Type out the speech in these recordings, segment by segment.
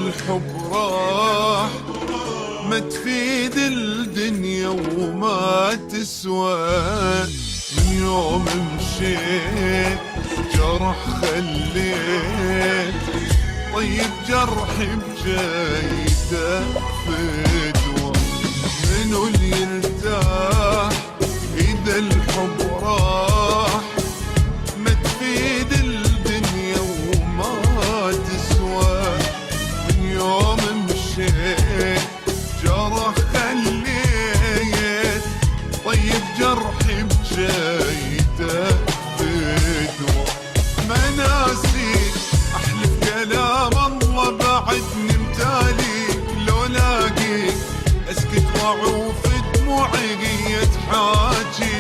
الحب راح ما تفيد الدنيا وما تسوى. من يوم مشيت جرح خليت، طيب جرحي بجايته فدوى. منو اللي يرتاح إذا الحب راح ما تفيد الدنيا وما تسوى. من يوم مشيت جرح خليت، طيب جرحي بجايته فدوى. ما ناسيك أحلف كلام الله بعدني متاليك، لو لاقيك أسكت وأعوف دموعي تحاجي.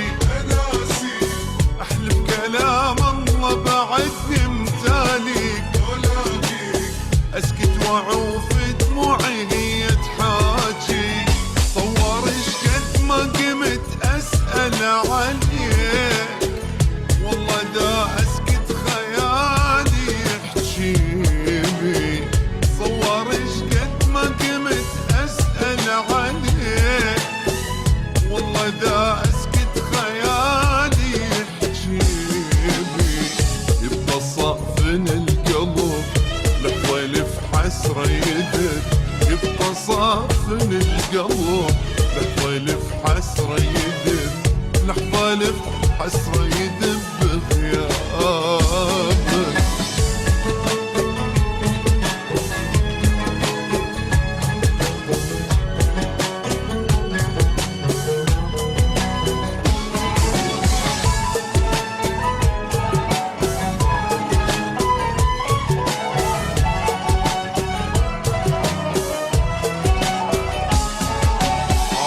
أحلف كلام الله بعدني متاليك، لو لاقيك أسكت وأعوف دموعي تحاجي. صور إشقد ما قمت أسأل عنيك، والله دا أسكت خيالي يحجي بي. صور إشقد ما قمت أسأل عنيك، والله دا أسكت خيالي يحجي بي. يبقى صافن القلب لحظة يلف حسرة يدب، يبقى صافن القلب لحظة يلف حسرة يدب، لحظة يلف حسرة يدب بغيابك.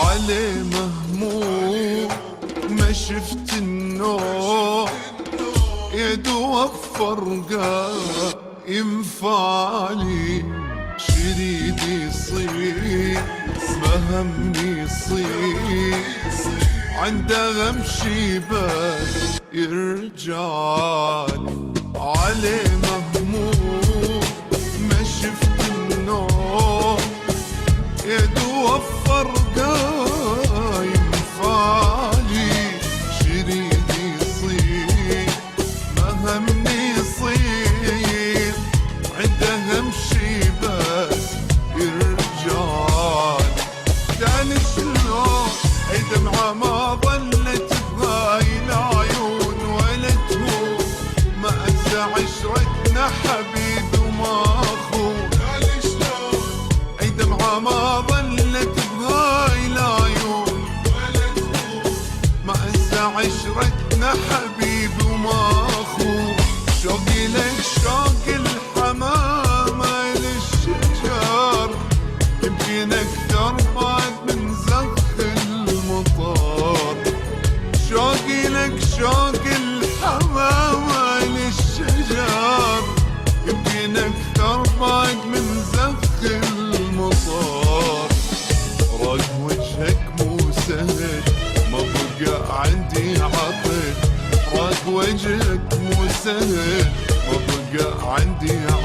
عليه مهموم ما شفت النوم، يدو وفر ينفعلي. شريدي يصير مهمني يصير، عنده غمشي بس يرجعلي. عليه مهموم ما شفت النوم، يدو وفر ينفعلي. شريدي يصير مهمني يصير، عنده همشي بس يرجعلي. تاني شلون اي دمعة ما ظلت بهاي العيون ولا تهون، ما انسى عشرتنا حبيب وما اخون. تاني شلون اي دمعة ما ظلت بهاي العيون ولا تهون، ما انسى عشرتنا حبيب وما اخون. شوقي لك شوق الحمامة للشجر، يمكن اكثر بعد من زخ المطر. شوقي لك شوق الحمامة للشجر، يمكن اكثر بعد من زخ المطر. راق وجهك مو سهل ما بقى عندي عطل، راق وجهك مو سهل ما بقى عندي عطل.